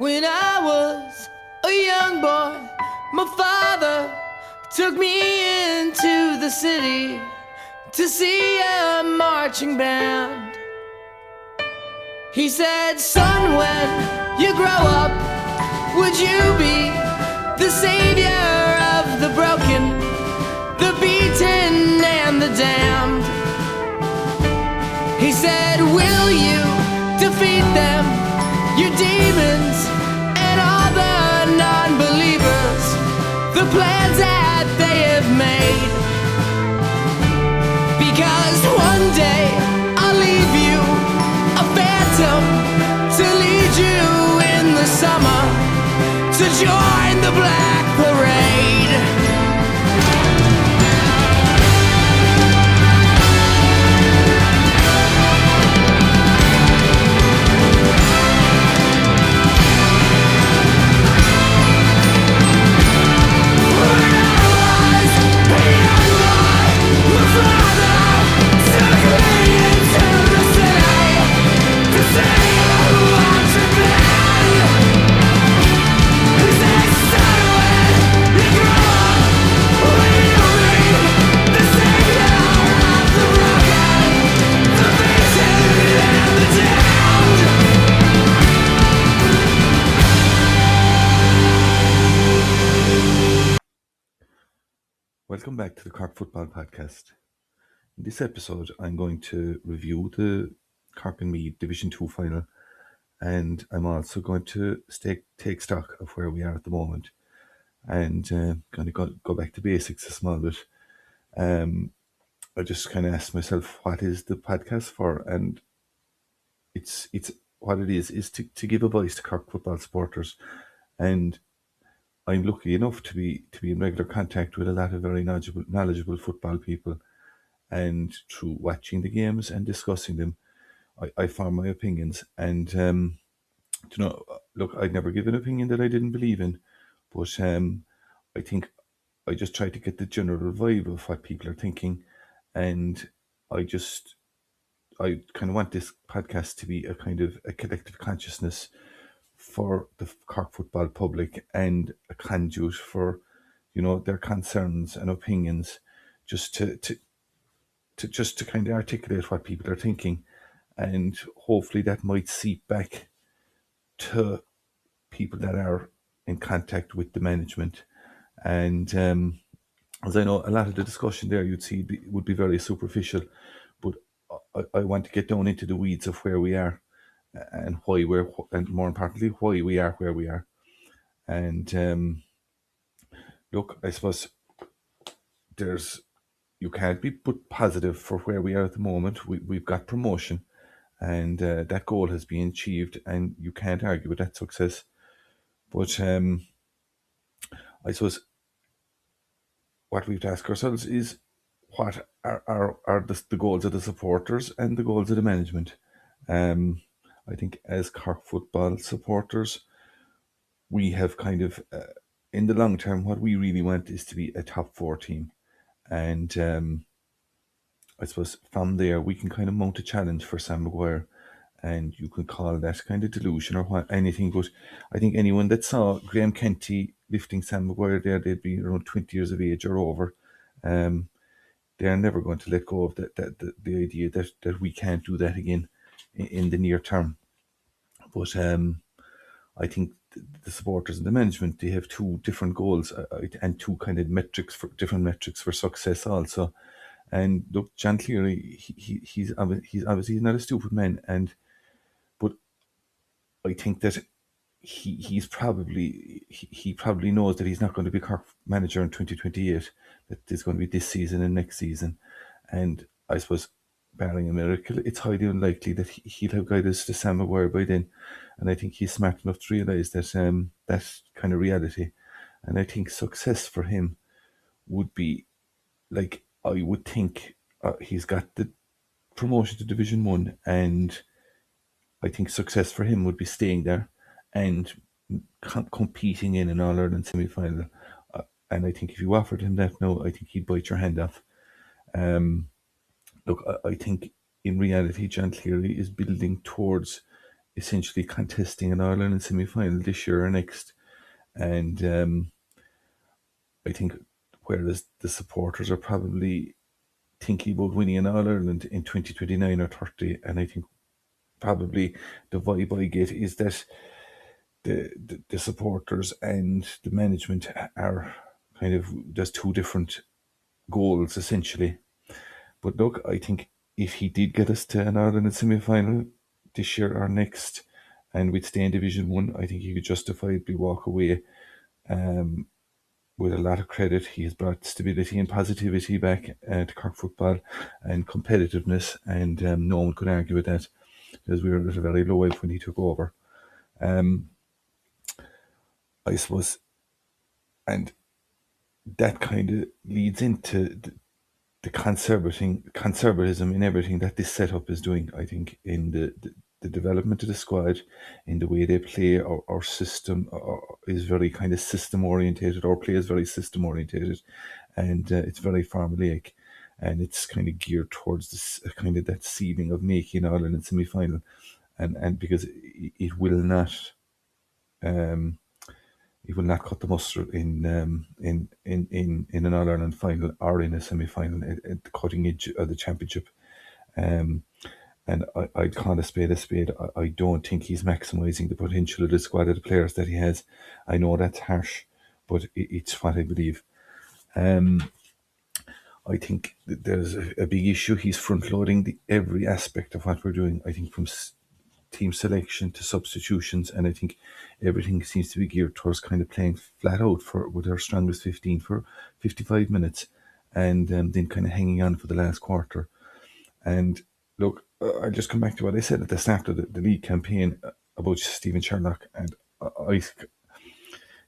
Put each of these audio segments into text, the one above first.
When I was a young boy, my father took me into the city to see a marching band. He said, son, when you grow up, would you be the savior of the broken, the beaten, and the damned? He said, will you defeat them, your demons, and all the non-believers, the plans that they have made? Because one day I'll leave you a phantom to lead you in the summer to join the Black Parade. Welcome back to the Cork Football Podcast. In this episode, I'm going to review the Cork and Meath Division 2 final, and I'm also going to take stock of where we are at the moment and kind of go back to basics a small bit. I just kind of asked myself, what is the podcast for? And it's what it is to give a voice to Cork football supporters. And I'm lucky enough to be in regular contact with a lot of very knowledgeable football people, and through watching the games and discussing them, I form my opinions. And look, I'd never give an opinion that I didn't believe in, but I think I just try to get the general vibe of what people are thinking, and I kind of want this podcast to be a kind of a collective consciousness for the Cork football public, and a conduit for, their concerns and opinions, just to kind of articulate what people are thinking, and hopefully that might seep back to people that are in contact with the management. And as I know, a lot of the discussion there you'd see would be very superficial, but I want to get down into the weeds of where we are, and and more importantly, why we are where we are. And look, I suppose you can't be but positive for where we are at the moment. We've got promotion, and that goal has been achieved, and you can't argue with that success. But I suppose what we have to ask ourselves is, what are the goals of the supporters and the goals of the management? I think as Cork football supporters, we have kind of, in the long term, what we really want is to be a top 4 team. And I suppose from there, we can kind of mount a challenge for Sam Maguire, and you could call that kind of delusion or anything. But I think anyone that saw Graham Kenty lifting Sam Maguire there, they'd be around 20 years of age or over. They're never going to let go of the idea that we can't do that again in the near term. But I think the supporters and the management, they have two different goals, and two kind of different metrics for success also. And look, John Cleary, he's obviously not a stupid man, but I think that he probably knows that he's not going to be Cork manager in 2028. That there's going to be this season and next season, and I suppose, barring a miracle, it's highly unlikely that he'll have guided to Sam Maguire by then. And I think he's smart enough to realise that that's kind of reality. And I think success for him would be, like, I would think he's got the promotion to Division 1, and I think success for him would be staying there and competing in an All-Ireland semi-final. And I think if you offered him that now, I think he'd bite your hand off. Look, I think in reality, John Cleary is building towards essentially contesting an Ireland semi-final this year or next. And I think whereas the supporters are probably thinking about winning an All Ireland in 2029 or 30, and I think probably the vibe I get is that the supporters and the management are kind of, there's two different goals essentially. But look, I think if he did get us to an Ireland semi final this year or next, and we'd stay in Division 1, I think he could justifiably walk away with a lot of credit. He has brought stability and positivity back to Cork football and competitiveness, and no one could argue with that because we were at a very low ebb when he took over. I suppose, and that kind of leads into the conservatism in everything that this setup is doing. I think in the development of the squad, in the way they play, our system is very kind of system orientated. Our play is very system orientated, and it's very formulaic, and it's kind of geared towards this kind of that ceiling of making Ireland in semi final, and because it will not. He will not cut the mustard in an All Ireland final or in a semi final at the cutting edge of the championship. And I'd call a spade a spade. I don't think he's maximising the potential of the squad of the players that he has. I know that's harsh, but it's what I believe. I think that there's a big issue. He's front loading every aspect of what we're doing. I think from team selection to substitutions, and I think everything seems to be geared towards kind of playing flat out with our strongest 15 for 55 minutes, and then kind of hanging on for the last quarter. And look, I'll just come back to what I said at the start of the league campaign about Stephen Sherlock, and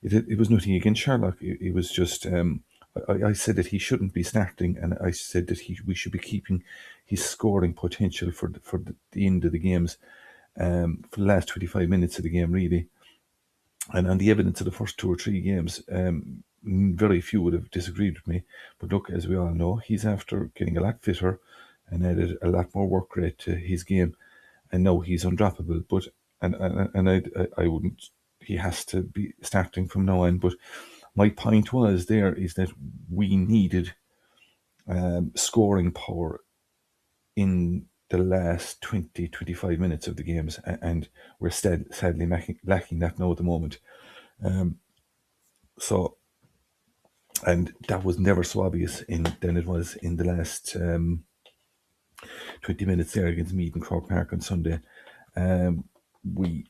it was nothing against Sherlock. It was just I said that he shouldn't be starting, and I said that we should be keeping his scoring potential for the end of the games. For the last 25 minutes of the game, really. And on the evidence of the first 2 or 3 games, very few would have disagreed with me. But look, as we all know, he's after getting a lot fitter and added a lot more work rate to his game. And now he's undroppable. But I wouldn't. He has to be starting from now on. But my point was there is that we needed scoring power in the last 20-25 minutes of the games, and we're sadly lacking that now at the moment. So, and that was never so obvious than it was in the last 20 minutes there against Meath and Cork Park on Sunday. We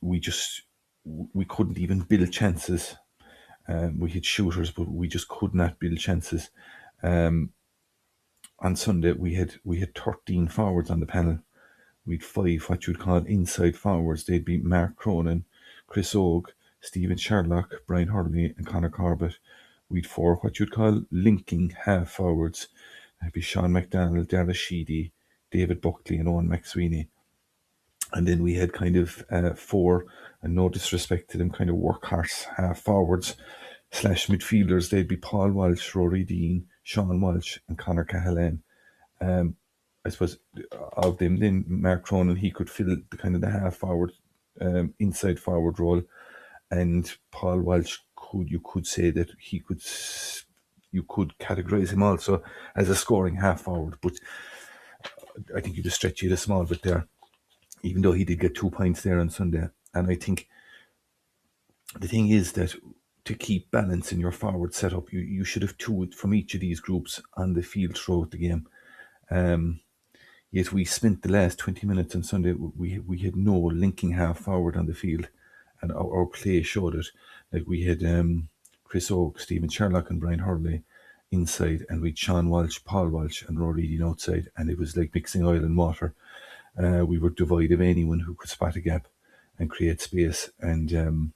couldn't even build chances. We had shooters, but we just could not build chances. On Sunday, we had 13 forwards on the panel. We'd 5 what you'd call inside forwards. They'd be Mark Cronin, Chris Ogue, Stephen Sherlock, Brian Hurley, and Conor Corbett. We'd 4 what you'd call linking half forwards. That'd be Sean McDonald, Dara Sheedy, David Buckley, and Owen McSweeney. And then we had kind of 4, and no disrespect to them, kind of workhorse half forwards / midfielders. They'd be Paul Walsh, Rory Dean, Sean Walsh, and Conor Cahalan. I suppose of them, then Mark Cronin, he could fill the kind of the half forward, inside forward role, and Paul Walsh you could say that you could categorise him also as a scoring half forward, but I think you just stretch it a small bit there, even though he did get 2 points there on Sunday. And I think the thing is that to keep balance in your forward setup, you should have 2 from each of these groups on the field throughout the game. Yet we spent the last 20 minutes on Sunday, we had no linking half forward on the field, and our play showed it. Like we had Chris Oak, Stephen Sherlock, and Brian Hurley inside, and we had Sean Walsh, Paul Walsh, and Rory Dean outside, and it was like mixing oil and water. We were devoid of anyone who could spot a gap and create space, and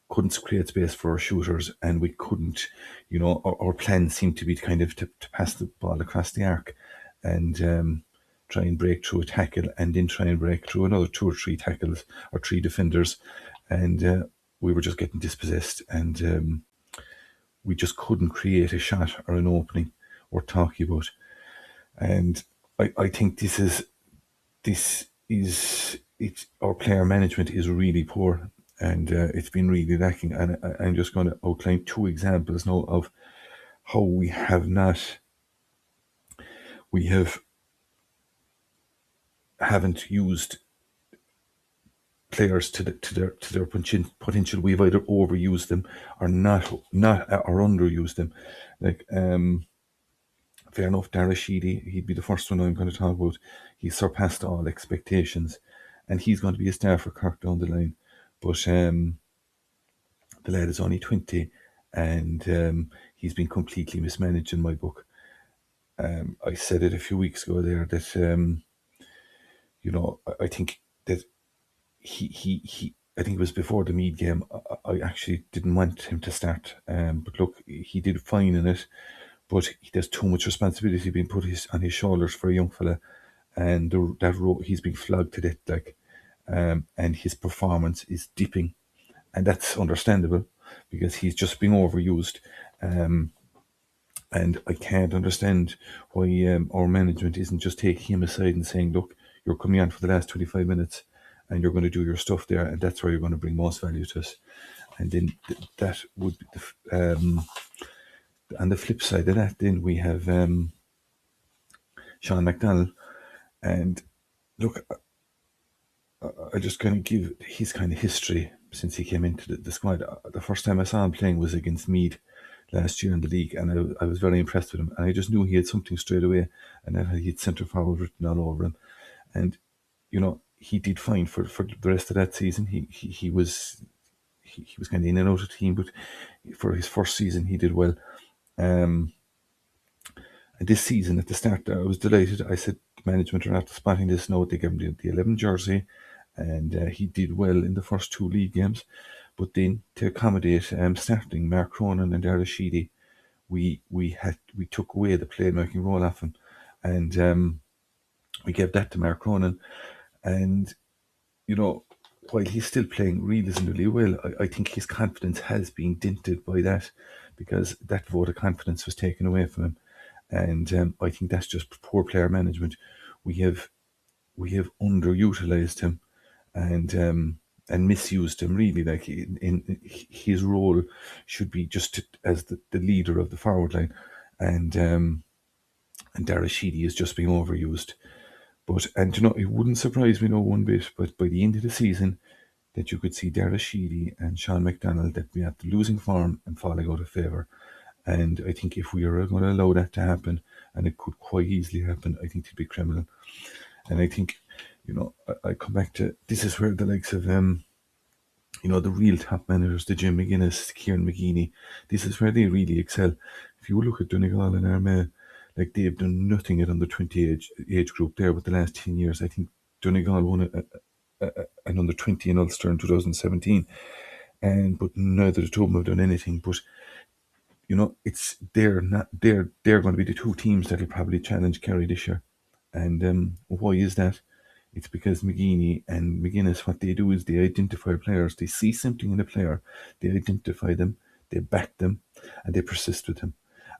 couldn't create space for our shooters, and we couldn't, our plan seemed to be kind of to pass the ball across the arc and try and break through a tackle, and then try and break through another 2 or 3 tackles or 3 defenders, and we were just getting dispossessed, and we just couldn't create a shot or an opening worth talking about. And I think this is our player management is really poor, and it's been really lacking. And I'm just going to outline two examples now of how we haven't used players to their potential. We've either overused them or not or underused them. Like fair enough, Dara Sheedy, he'd be the first one I'm going to talk about. He surpassed all expectations, and he's going to be a star for Cork down the line. But the lad is only 20, and he's been completely mismanaged in my book. I said it a few weeks ago there that I think that I think it was before the Meath game. I actually didn't want him to start, but look, he did fine in it. But there's too much responsibility being put on his shoulders for a young fella, and he's being flogged to death, like, and his performance is dipping, and that's understandable because he's just being overused. And I can't understand why our management isn't just taking him aside and saying, "Look, you're coming on for the last 25 minutes, and you're going to do your stuff there, and that's where you're going to bring most value to us." And then that would be on the flip side of that. Then we have Sean McDonald, and look, I just kind of give his kind of history since he came into the squad. The first time I saw him playing was against Meath last year in the league, and I was very impressed with him. And I just knew he had something straight away, and that he had centre forward written all over him. And he did fine for the rest of that season. He was kind of in and out of the team, but for his first season he did well. And this season at the start, I was delighted. I said management are after spotting this now. They gave him the 11 jersey, and he did well in the first two league games. But then to accommodate starting Mark Cronin and Dara Sheedy, we took away the playmaking role off him, and we gave that to Mark Cronin. And while he's still playing reasonably well, I think his confidence has been dented by that, because that vote of confidence was taken away from him. And I think that's just poor player management. We have underutilized him and misused him, really. Like, in his role should be just as the leader of the forward line, and Dara Sheedy is just being overused. But it wouldn't surprise me one bit. But by the end of the season, that you could see Dara Sheedy and Sean McDonald that be at the losing form and falling out of favour. And I think if we are going to allow that to happen, and it could quite easily happen, I think it'd be criminal. And I think, I come back to, this is where the likes of, the real top managers, the Jim McGuinness, Kieran McGeeney, this is where they really excel. If you look at Donegal and Armagh, like, they've done nothing at under 20 age group there with the last 10 years. I think Donegal won an under 20 in Ulster in 2017, but neither the two of them have done anything. But it's they're going to be the two teams that'll probably challenge Kerry this year. And why is that? It's because McGeeney and McGuinness, what they do is they identify players. They see something in a player, they identify them, they back them, and they persist with them.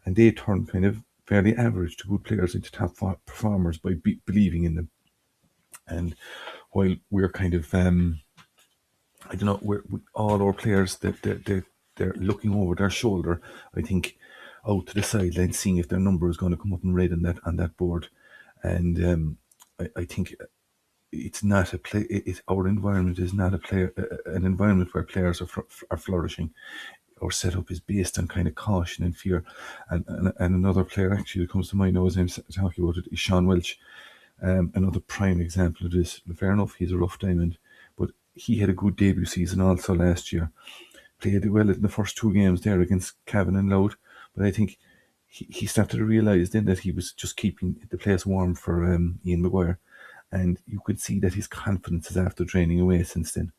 And they turn kind of fairly average to good players into top performers by believing in them. And while we're kind of, all our players, they're looking over their shoulder, I think, out to the sideline, seeing if their number is going to come up in red on that board. And I think it's not a play. Our environment is not an environment where players are flourishing. Our setup is based on kind of caution and fear. And another player actually that comes to mind now as I'm talking about it is Sean Welch. Another prime example of this. Fair enough, he's a rough diamond, but he had a good debut season also last year. Played well in the first two games there against Cavan and Louth, but I think he started to realise then that he was just keeping the place warm for Ian Maguire, and you could see that his confidence is after draining away since then.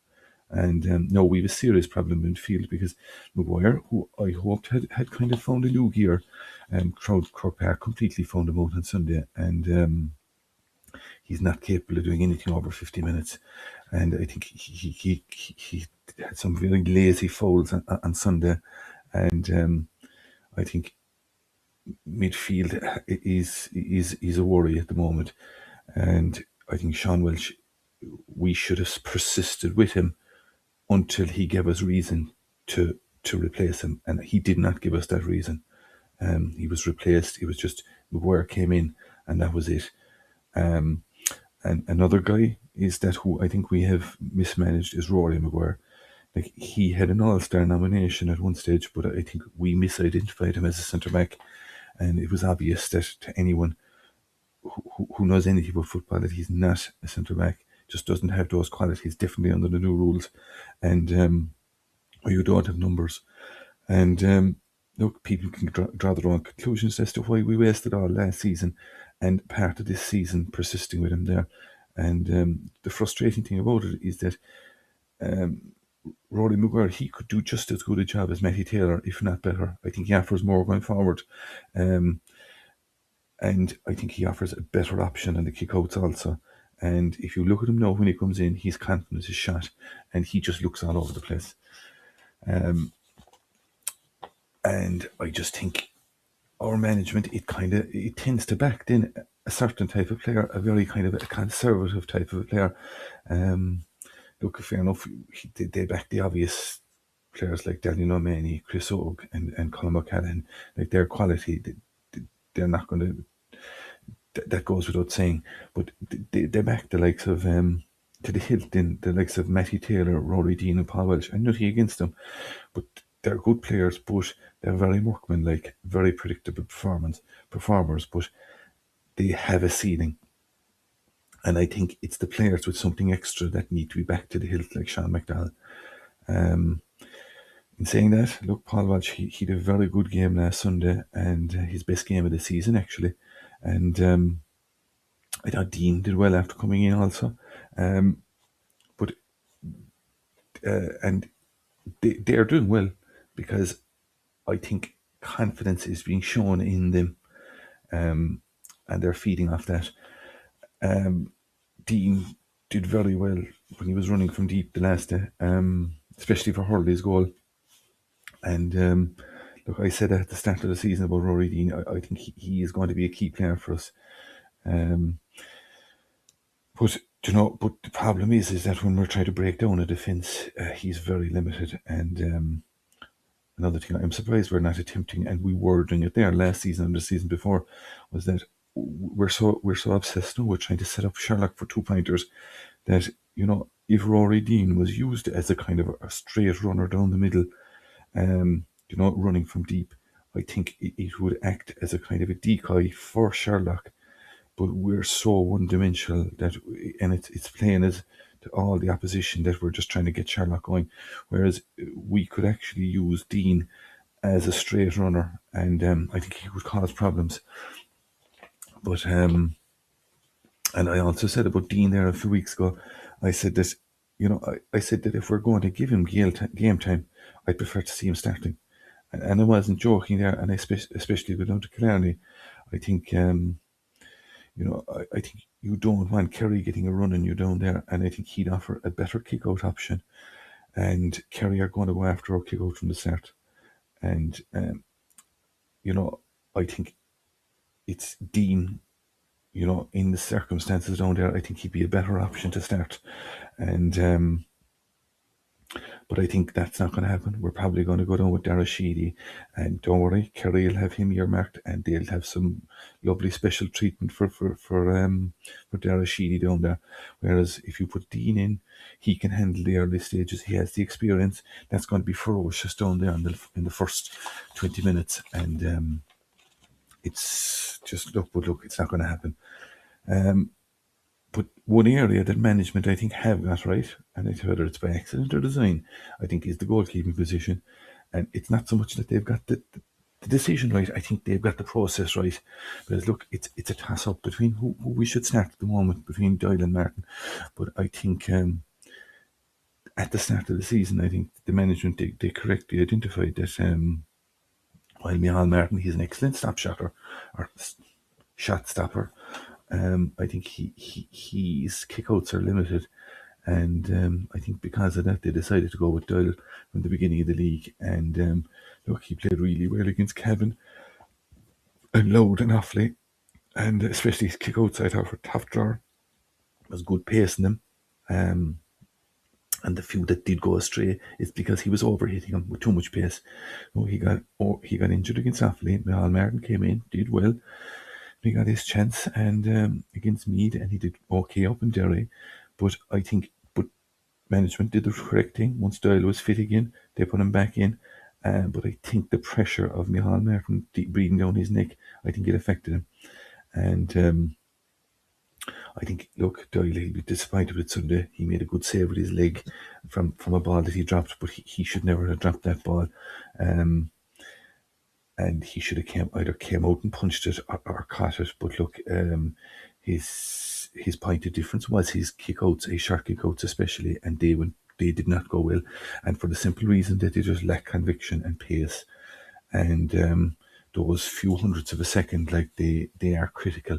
And no, we have a serious problem in field, because Maguire, who I hoped had kind of found a new gear, Croke Park completely found him out on Sunday, and he's not capable of doing anything over 50 minutes. And I think he had some very lazy fouls on Sunday. And I think midfield is a worry at the moment. And I think Sean Welch we should have persisted with him until he gave us reason to replace him, and he did not give us that reason. He was replaced. It was just Maguire came in, and that was it. And another guy is that who I think we have mismanaged is Rory Maguire. Like, he had an All-Star nomination at one stage, but I think we misidentified him as a centre back, and it was obvious that to anyone who knows anything about football that he's not a centre back. Just doesn't have those qualities. Definitely under the new rules, and or you don't have numbers. And look, people can draw their own conclusions as to why we wasted all last season and part of this season persisting with him there. And the frustrating thing about it is that Rory Maguire, he could do just as good a job as Matty Taylor, if not better. I think he offers more going forward. And I think he offers a better option on the kickouts also. And if you look at him now when he comes in, he's confident his shot, and he just looks all over the place. And I just think our management, it tends to back in a certain type of player, a very kind of a conservative type of a player. Look, fair enough, they back the obvious players like Daniel O'Mahony, Chris Oak, and Colin O'Callaghan. Like, their quality, they're not going to. That goes without saying, but they back the likes of to the hilt in the likes of Matty Taylor, Rory Deane, and Paul Welsh. I'm nothing against them, but they're good players, but they're very workmanlike, very predictable performers, but they have a ceiling. And I think it's the players with something extra that need to be back to the hilt, like Sean McDowell. In saying that, look, Paul Welsh, he had a very good game last Sunday, and his best game of the season, actually. And I thought Dean did well after coming in also. And they're doing well because I think confidence is being shown in them, and they're feeding off that. Dean did very well when he was running from deep the last day, especially for Hurley's goal. And look, I said at the start of the season about Rory Deane, I think he is going to be a key player for us. But the problem is that when we're trying to break down a defence, he's very limited. And another thing I'm surprised we're not attempting, and we were doing it there last season and the season before, was that we're so obsessed now with trying to set up Sherlock for 2-pointers that, if Rory Deane was used as a kind of a straight runner down the middle, running from deep, I think it would act as a kind of a decoy for Sherlock. But we're so one-dimensional and it's plain as to all the opposition that we're just trying to get Sherlock going. Whereas we could actually use Dean as a straight runner, and I think he would cause problems. But and I also said about Dean there a few weeks ago, I said that, I said that if we're going to give him game time, I'd prefer to see him starting. And I wasn't joking there, and especially with Dr. Killarney, I think, I think you don't want Kerry getting a run on you down there, and I think he'd offer a better kick-out option. And Kerry are going to go after our kick-out from the start. And, I think it's Dean, in the circumstances down there, I think he'd be a better option to start. And but I think that's not going to happen. We're probably going to go down with Dara Sheedy, and don't worry, Kerry will have him earmarked, and they'll have some lovely special treatment for Dara Sheedy down there. Whereas if you put Dean in, he can handle the early stages. He has the experience. That's going to be ferocious down there in the first 20 minutes, and it's just look, it's not going to happen. But one area that management, I think, have got right, and whether it's by accident or design, I think, is the goalkeeping position. And it's not so much that they've got the decision right, I think they've got the process right. Because look, it's a toss-up between who we should start at the moment, between Doyle and Martin. But I think at the start of the season, I think the management, they correctly identified that while Micheál Martin, he's an excellent shot stopper, I think his kickouts are limited, and I think because of that they decided to go with Doyle from the beginning of the league. And look, he played really well against Cavan, and loud and Offaly, and especially his kickouts, I thought, for top drawer, was good pace in them. And the few that did go astray is because he was overhitting them with too much pace. Oh, he got injured against Offaly. Micheál Martin came in, did well. He got his chance and against Meath, and he did okay up in Derry. But I think, management did the correct thing. Once Doyle was fit again, they put him back in. But I think the pressure of Micheál Martin breathing down his neck, I think it affected him. And I think, look, Doyle, he'll be disappointed with Sunday. He made a good save with his leg from a ball that he dropped, but he should never have dropped that ball. And he should have either came out and punched it or caught it. But look, his point of difference was his kickouts, his short kickouts especially, and they did not go well, and for the simple reason that they just lack conviction and pace, and those few hundredths of a second, like they are critical.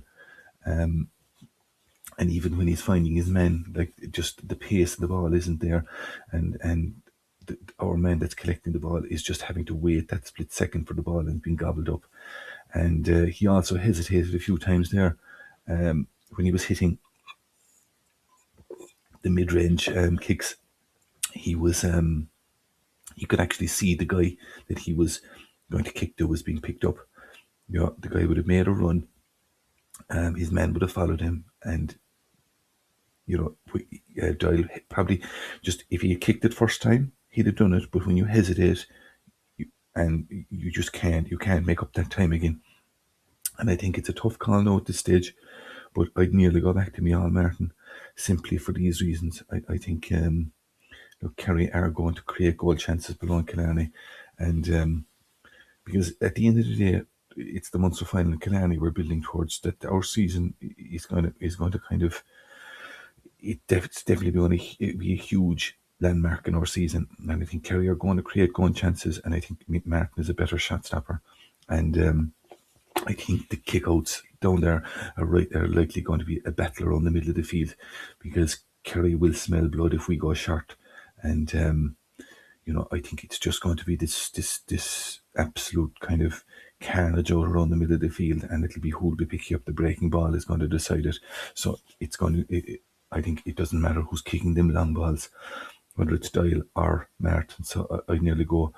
And even when he's finding his man, like just the pace of the ball isn't there, and our man that's collecting the ball is just having to wait that split second for the ball and being gobbled up. And he also hesitated a few times there when he was hitting the mid-range kicks. He was you could actually see the guy that he was going to kick to was being picked up. The guy would have made a run. His man would have followed him, and Doyle probably just, if he had kicked it first time, he'd have done it. But when you hesitate, and you just you can't make up that time again. And I think it's a tough call now at this stage. But I'd nearly go back to Micheál Martin simply for these reasons. I think Kerry are going to create goal chances below Killarney, and because at the end of the day, it's the Munster final in Killarney we're building towards. That our season is going to kind of, it's definitely going to be a huge landmark in our season, and I think Kerry are going to create goal chances, and I think Martin is a better shot stopper, and I think the kickouts down there are likely going to be a battle around the middle of the field, because Kerry will smell blood if we go short, and I think it's just going to be this absolute kind of carnage out around the middle of the field, and it'll be who will be picking up the breaking ball is going to decide it. So it's going to. I think it doesn't matter who's kicking them long balls, whether it's Doyle or Martin. So I'd nearly go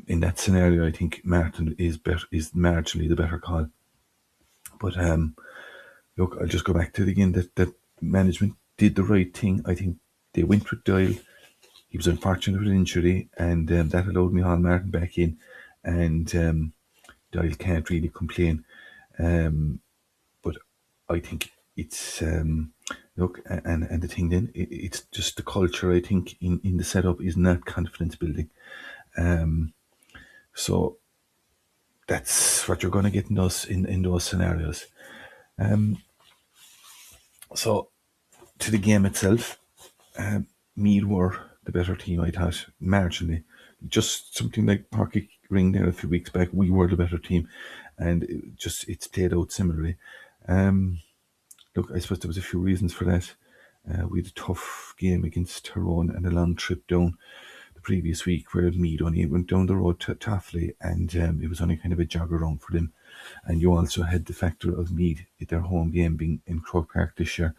in that scenario. I think Martin is marginally the better call. But look, I'll just go back to it again. That management did the right thing. I think they went with Doyle. He was unfortunate with injury, and that allowed Micheál Martin back in, and Doyle can't really complain. But I think it's look, and the thing then, it's just the culture. I think in the setup is not confidence building. So that's what you're going to get in those scenarios. So to the game itself, Meath were the better team, I thought, marginally. Just something like Parky Ring there a few weeks back, we were the better team, and it's played out similarly. Look, I suppose there was a few reasons for that. We had a tough game against Tyrone and a long trip down the previous week, where Meath only went down the road to Offaly, and it was only kind of a jog around for them. And you also had the factor of Meath, their home game being in Cork Park this year.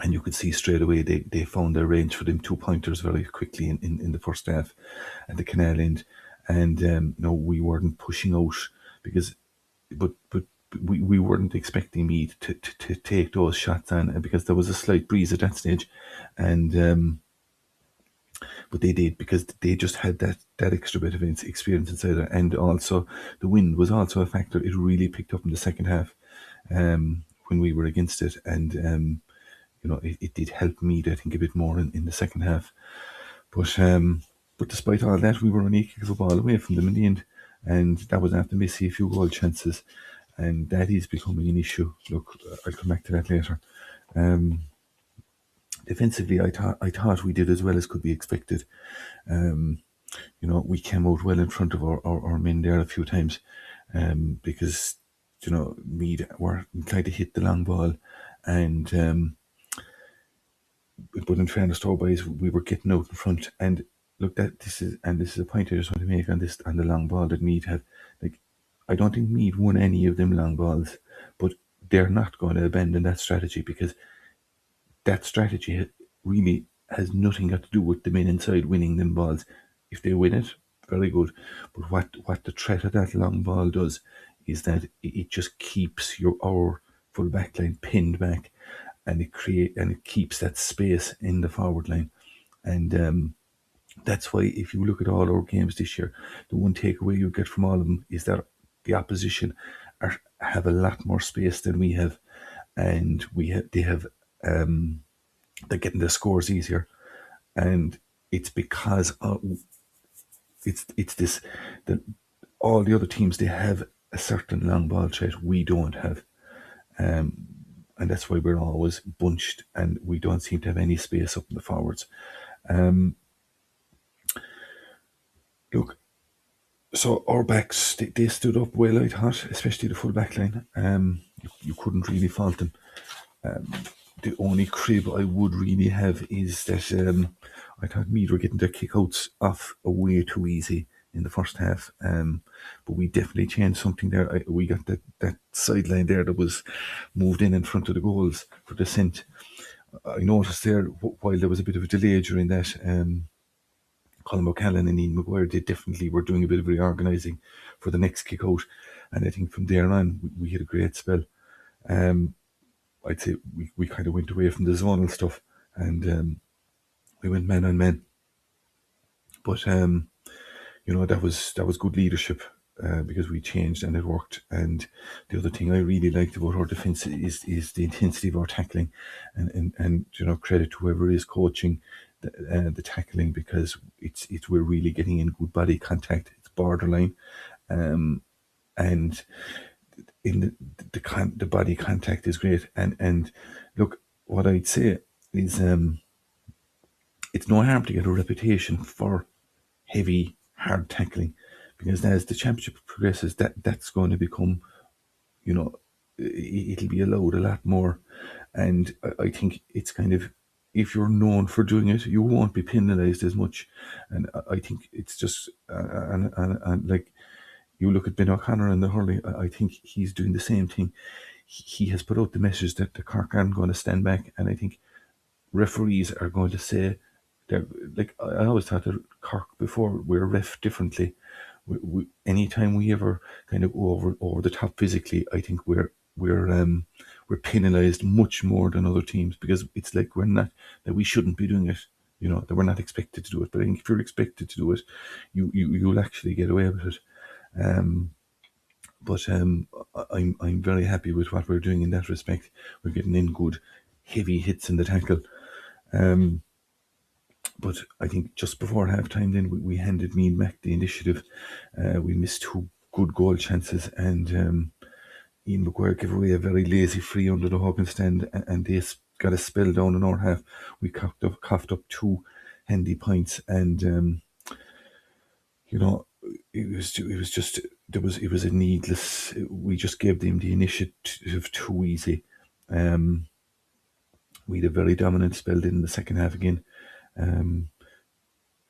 And you could see straight away they found their range for them 2-pointers very quickly in the first half at the Canal End. And no, we weren't pushing out because, but we weren't expecting Meath to take those shots on, because there was a slight breeze at that stage, and but they did, because they just had that extra bit of experience inside there, and also the wind was also a factor. It really picked up in the second half when we were against it, and it did help Meath, I think, a bit more in the second half. But despite all that, we were only a kick of a ball away from them in the end, and that was after missing a few goal chances, and that is becoming an issue. Look, I'll come back to that later. Defensively, I thought we did as well as could be expected. We came out well in front of our men there a few times, because Meath were inclined to hit the long ball, and but in fairness to our boys, we were getting out in front. And look, this is a point I just want to make on the long ball that Meath have. Like, I don't think Meath won any of them long balls, but they're not going to abandon that strategy, because that strategy really has nothing got to do with the men inside winning them balls. If they win it, very good. But what the threat of that long ball does is that it just keeps our full back line pinned back, and it keeps that space in the forward line. And that's why if you look at all our games this year, the one takeaway you get from all of them is that the opposition have a lot more space than we have, and they're getting their scores easier, and it's because it's this that all the other teams, they have a certain long ball threat we don't have, and that's why we're always bunched and we don't seem to have any space up in the forwards. Look, so our backs, they stood up well, I thought, especially the full back line. You couldn't really fault them. The only crib I would really have is that I thought Meath were getting their kickouts off way too easy in the first half. But we definitely changed something there. We got that sideline there that was moved in front of the goals for descent. I noticed there, while there was a bit of a delay during that, Colin O'Callaghan and Ian Maguire, they definitely were doing a bit of reorganising for the next kick out. And I think from there on, we had a great spell. I'd say we kind of went away from the zonal stuff, and we went man on man. But that was good leadership, because we changed and it worked. And the other thing I really liked about our defence is the intensity of our tackling, and credit to whoever is coaching the tackling, because we're really getting in good body contact. It's borderline, and in the body contact is great. And look, what I'd say is it's no harm to get a reputation for heavy, hard tackling, because as the championship progresses, that's going to become, it'll be allowed a lot more. And I think it's kind of, if you're known for doing it, you won't be penalised as much. And I think it's just, and like, you look at Ben O'Connor and the hurling, I think he's doing the same thing. He has put out the message that the Cork aren't going to stand back, and I think referees are going to say, like, I always thought that Cork before we're ref differently. Anytime we ever kind of go over the top physically, I think we're penalised much more than other teams, because it's like that we shouldn't be doing it. That we're not expected to do it. But I think if you're expected to do it, you'll actually get away with it. But I'm very happy with what we're doing in that respect. We're getting in good, heavy hits in the tackle. But I think just before halftime, then we handed Meath back the initiative. We missed two good goal chances, and Ian Maguire gave away a very lazy free under the Hogan stand, and they got a spell down in our half. We coughed up two handy points, and it was a needless. We just gave them the initiative too easy. We had a very dominant spell in the second half again.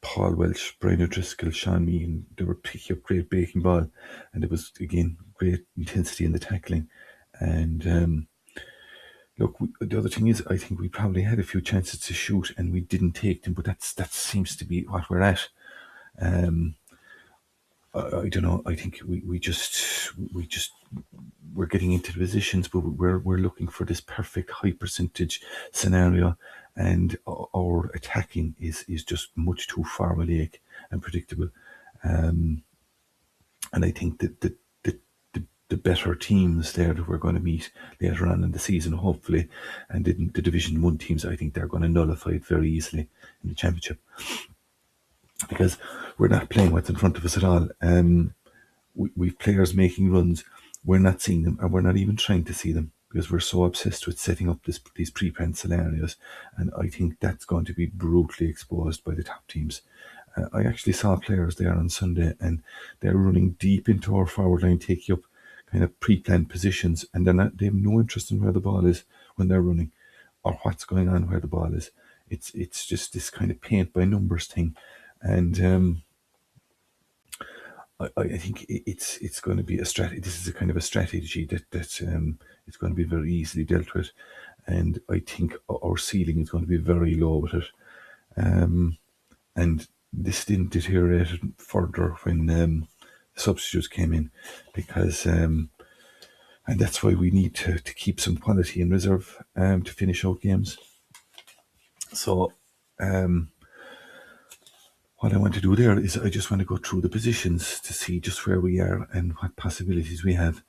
Paul Welsh, Brian O'Driscoll, Sean Meehan, they were picking up great breaking ball, and it was again great intensity in the tackling. And look, the other thing is, I think we probably had a few chances to shoot and we didn't take them, but that seems to be what we're at. I don't know. I think we're getting into the positions, but we're looking for this perfect high percentage scenario, and our attacking is just much too formulaic and predictable. And I think that the better teams there that we're going to meet later on in the season, hopefully, and the Division 1 teams, I think they're going to nullify it very easily in the championship, because we're not playing what's in front of us at all. We've players making runs, we're not seeing them, and we're not even trying to see them, because we're so obsessed with setting up these pre-planned scenarios, and I think that's going to be brutally exposed by the top teams. I actually saw players there on Sunday, and they're running deep into our forward line, taking up kind of pre-planned positions, and they have no interest in where the ball is when they're running, or what's going on where the ball is. It's just this kind of paint by numbers thing, and I think it's going to be a strategy. This is a kind of a strategy that it's going to be very easily dealt with. and I think our ceiling is going to be very low with it. And this didn't deteriorate further when substitutes came in, because and that's why we need to keep some quality in reserve to finish out games. So what I want to do there is I just want to go through the positions to see just where we are and what possibilities we have.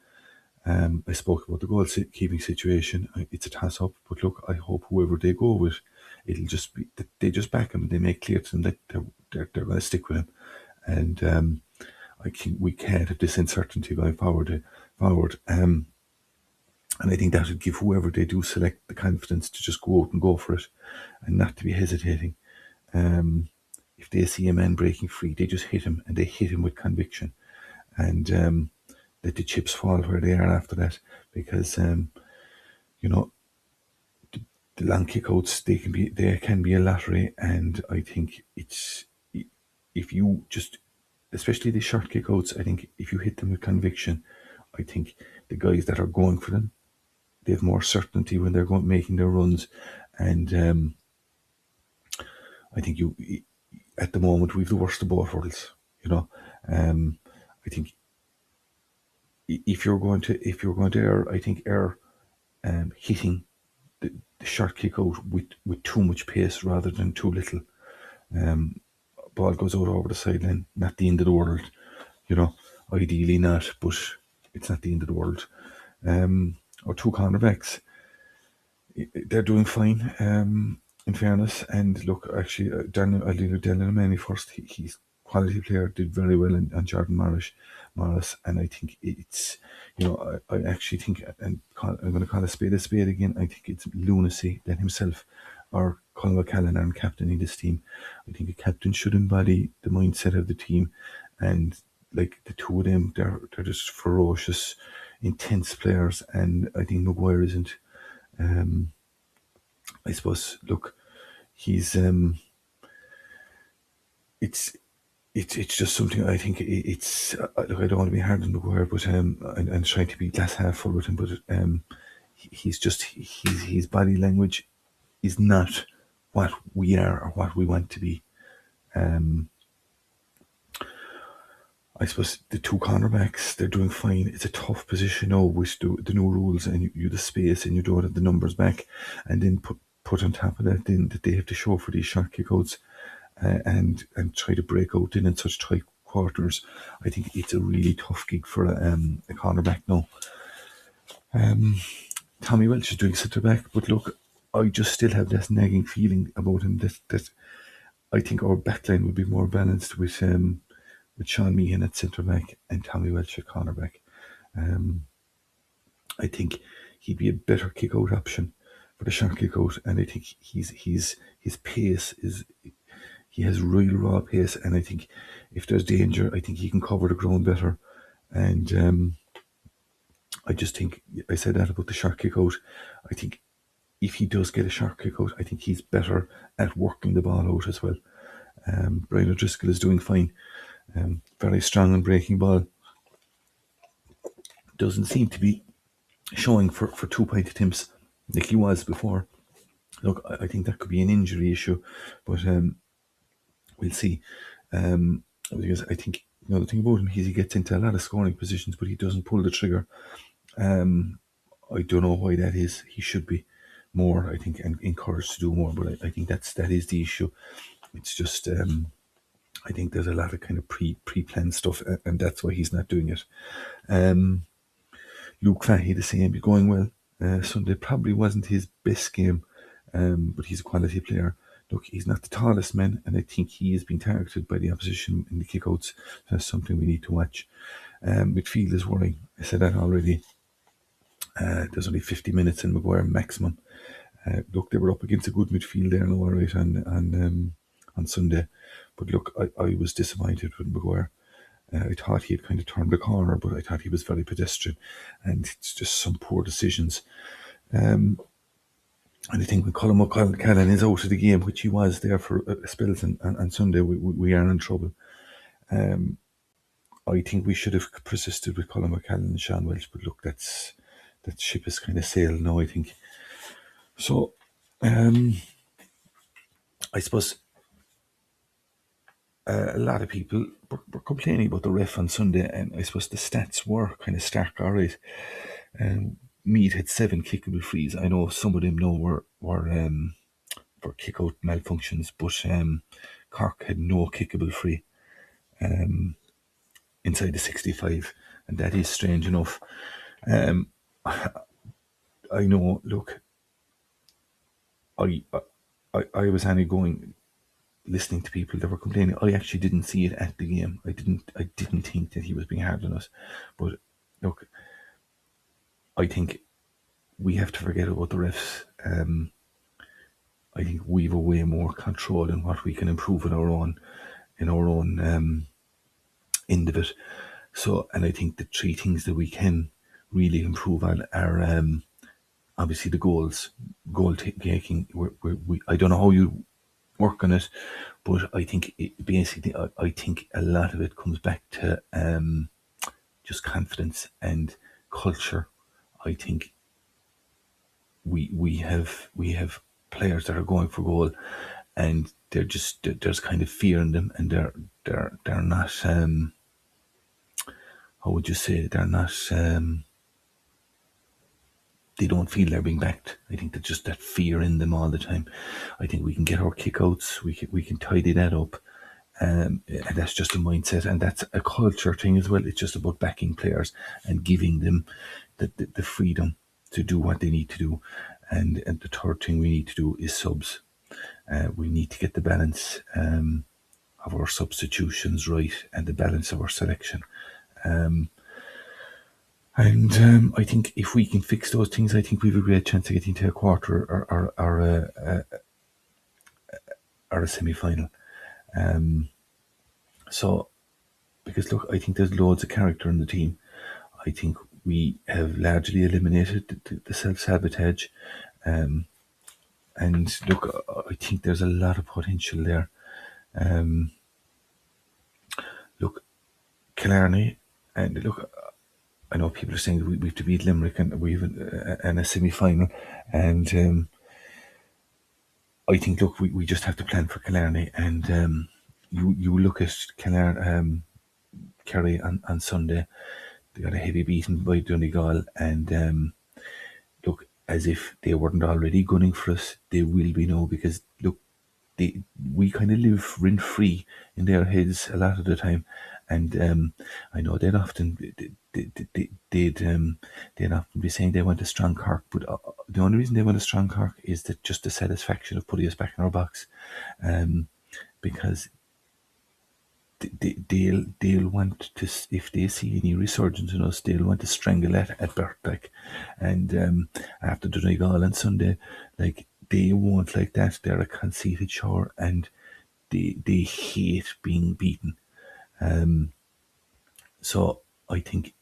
I spoke about the goal keeping situation. It's a toss up, but look, I hope whoever they go with, it'll just be that they just back him. They make clear to them that they're going to stick with him, and I think we can't have this uncertainty going forward. And I think that would give whoever they do select the confidence to just go out and go for it, and not to be hesitating. If they see a man breaking free, they just hit him, and they hit him with conviction, and let the chips fall where they are after that, because you know, the long kickouts, they can be a lottery, and I think it's, if you just, especially the short kickouts, I think if you hit them with conviction, I think the guys that are going for them, they have more certainty when they're going making their runs, and I think you, at the moment, we've the worst of both worlds. I think if you're going to err, I think err hitting the short kick out with too much pace rather than too little. Ball goes out over the sideline, not the end of the world. Ideally not, but it's not the end of the world. Our two cornerbacks, they're doing fine, in fairness. And look, actually, I'll deal with Daniel O'Mahony first. He's quality player, did very well on Jordan Morris, and I think it's, I actually think, and I'm going to call a spade again. I think it's lunacy that himself or Colin McCallan aren't captaining this team. I think a captain should embody the mindset of the team, and like the two of them, they're just ferocious, intense players, and I think Maguire isn't. I suppose, look, he's it's just something. I think it's look, I don't want to be hard on Maguire, but I'm trying to be glass half full with him, but he's just his body language is not what we are or what we want to be. I suppose the two cornerbacks, they're doing fine. It's a tough position now with the new rules, and you the space, and you don't have the numbers back, and then put on top of that, then that they have to show for these short kickouts, and try to break out in such tight quarters. I think it's a really tough gig for a cornerback now. Tommy Welch is doing centre back, but look, I just still have this nagging feeling about him that I think our backline would be more balanced with Sean Meehan at centre back and Tommy Welch at cornerback. I think he'd be a better kick out option for the short kick out, and I think his pace is, he has real raw pace, and I think if there's danger, I think he can cover the ground better. And I just think, I said that about the short kick out. I think if he does get a short kick out, I think he's better at working the ball out as well. Brian O'Driscoll is doing fine. Very strong on breaking ball. Doesn't seem to be showing for 2-point attempts like he was before. Look, I think that could be an injury issue, but we'll see. Because I think, the thing about him is he gets into a lot of scoring positions, but he doesn't pull the trigger. I don't know why that is. He should be more, I think, and encouraged to do more, but I think that is the issue. It's just, I think there's a lot of kind of pre-planned stuff, and that's why he's not doing it. Luke Fahey, the same, going well. Sunday probably wasn't his best game, but he's a quality player. Look, he's not the tallest man, and I think he is being targeted by the opposition in the kickouts. That's something we need to watch. Midfield is worrying. I said that already. There's only 50 minutes in Maguire maximum. Look, they were up against a good midfield there, all right, on Sunday. But look, I was disappointed with Maguire. I thought he had kind of turned the corner, but I thought he was very pedestrian, and it's just some poor decisions. And I think when Colin McCallan is out of the game, which he was there for spells on Sunday, we are in trouble. I think we should have persisted with Colin McCallan and Sean Welch, but look, that ship has kind of sailed now, I think. So, I suppose a lot of people were complaining about the ref on Sunday, and I suppose the stats were kind of stark. All right, Meath had 7 kickable frees. I know some of them now were for kick out malfunctions, but Cork had no kickable free inside the 65, and that is strange enough. I know. Look, I I was only going listening to people that were complaining. I actually didn't see it at the game. I didn't think that he was being hard on us. But look, I think we have to forget about the refs. I think we've a way more control in what we can improve in our own end of it. So, and I think the 3 things that we can really improve on are obviously the goal taking. I don't know how you work on it, but I think basically, I think a lot of it comes back to just confidence and culture. I think we have players that are going for goal, and there's kind of fear in them, and they're not how would you say, they're not they don't feel they're being backed. I think there's just that fear in them all the time. I think we can get our kickouts, we can tidy that up. And that's just a mindset, and that's a culture thing as well. It's just about backing players and giving them the freedom to do what they need to do. And the third thing we need to do is subs. We need to get the balance of our substitutions right, and the balance of our selection. And I think if we can fix those things, I think we have a great chance of getting to a quarter or a semi-final. So, because look, I think there's loads of character in the team. I think we have largely eliminated the self-sabotage. And look, I think there's a lot of potential there. Look, Killarney, and look, I know people are saying that we have to beat Limerick and we have a semi-final, and I think, look, we just have to plan for Killarney, and you look at Kerry on Sunday. They got a heavy beating by Donegal, and look, as if they weren't already gunning for us, they will be now, because look, we kind of live rent free in their heads a lot of the time, and I know they'd often they'd often be saying they want a strong Cork, but the only reason they want a strong Cork is that just the satisfaction of putting us back in our box, because they'll want to, if they see any resurgence in us, they'll want to strangle at birth, like, and after Donegal on Sunday, like, they won't like that. They're a conceited shower, and they hate being beaten. So I think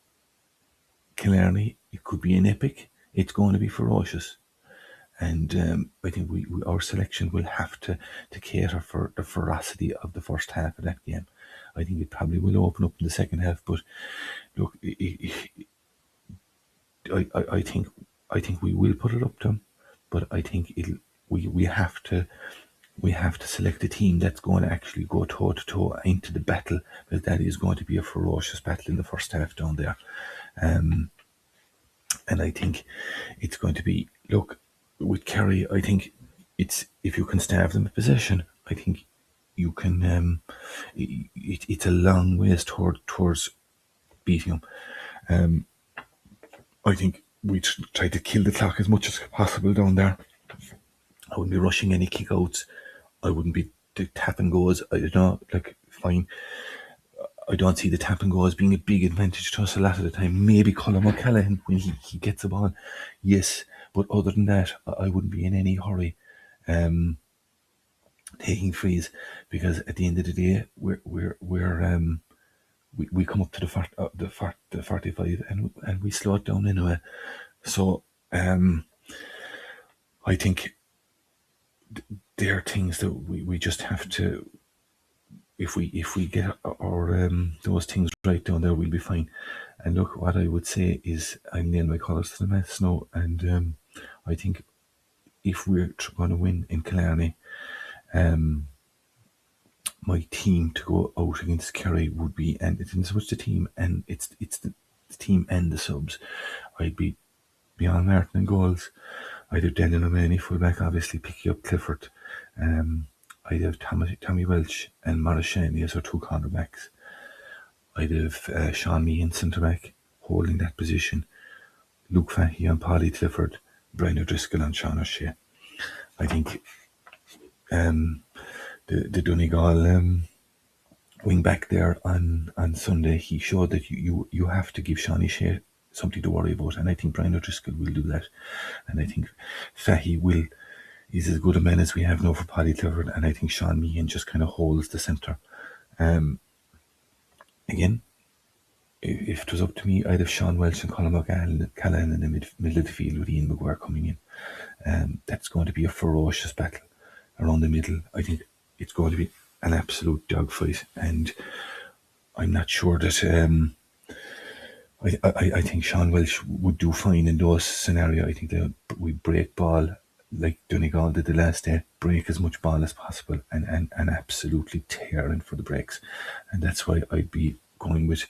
Killarney, it could be an epic. It's going to be ferocious, and I think our selection will have to cater for the ferocity of the first half of that game. I think it probably will open up in the second half, but look, I think we will put it up to them, but I think we have to select a team that's going to actually go toe to toe into the battle, because that is going to be a ferocious battle in the first half down there. And I think it's going to be, look, with Kerry, I think it's, if you can starve them at possession, I think you can. It's a long ways towards beating them. I think we try to kill the clock as much as possible down there. I wouldn't be rushing any kickouts. I wouldn't be tap and goes. I don't know, like, fine. I don't see the tap and go as being a big advantage to us a lot of the time. Maybe Colin O'Callaghan when he gets the ball, yes. But other than that, I wouldn't be in any hurry taking frees, because at the end of the day, we come up to the 45, and we slow it down anyway. So I think there are things that we just have to. If we get our those things right down there, we'll be fine. And look, what I would say is, I nail my colours to the mast now, and I think if we're going to win in Killarney, my team to go out against Kerry would be, and it's not so much the team, and it's the team and the subs. I'd be beyond Martin in goals. I'd have Daniel O'Mahony fullback, obviously picking up Clifford. I'd have Tommy Welch and Maurice Shaney as our two cornerbacks. I'd have Sean Meehan centre back holding that position. Luke Fahey and Paddy Clifford, Brian O'Driscoll and Sean O'Shea. I think the Donegal wing back there on Sunday, he showed that you have to give Sean O'Shea something to worry about, and I think Brian O'Driscoll will do that, and I think Fahey is as good a man as we have now for Paddy Clifford, and I think Sean Meehan just kind of holds the centre. Again, if it was up to me, I'd have Sean Welch and Colin Callahan in the middle of the field with Ian Maguire coming in. That's going to be a ferocious battle around the middle. I think it's going to be an absolute dogfight, and I'm not sure that I think Sean Welch would do fine in those scenarios. I think that we break ball like Donegal did the last day, break as much ball as possible, and absolutely tearing for the breaks. And that's why I'd be going with,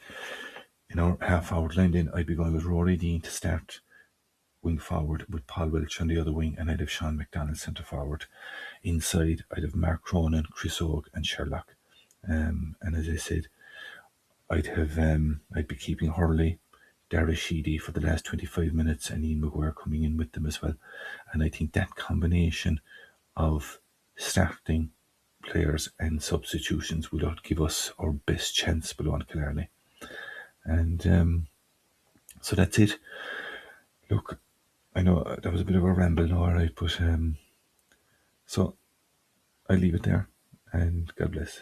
in our half-forward line then, I'd be going with Rory Dean to start wing forward, with Paul Welch on the other wing, and I'd have Sean McDonald centre forward. Inside, I'd have Mark Cronin, Chris Ogue and Sherlock. And as I said, I'd be keeping Hurley, Dara Sheedy for the last 25 minutes, and Ian Maguire coming in with them as well. And I think that combination of starting players and substitutions will give us our best chance below on Killarney. And so that's it. Look, I know that was a bit of a ramble now, alright, but so I'll leave it there, and God bless.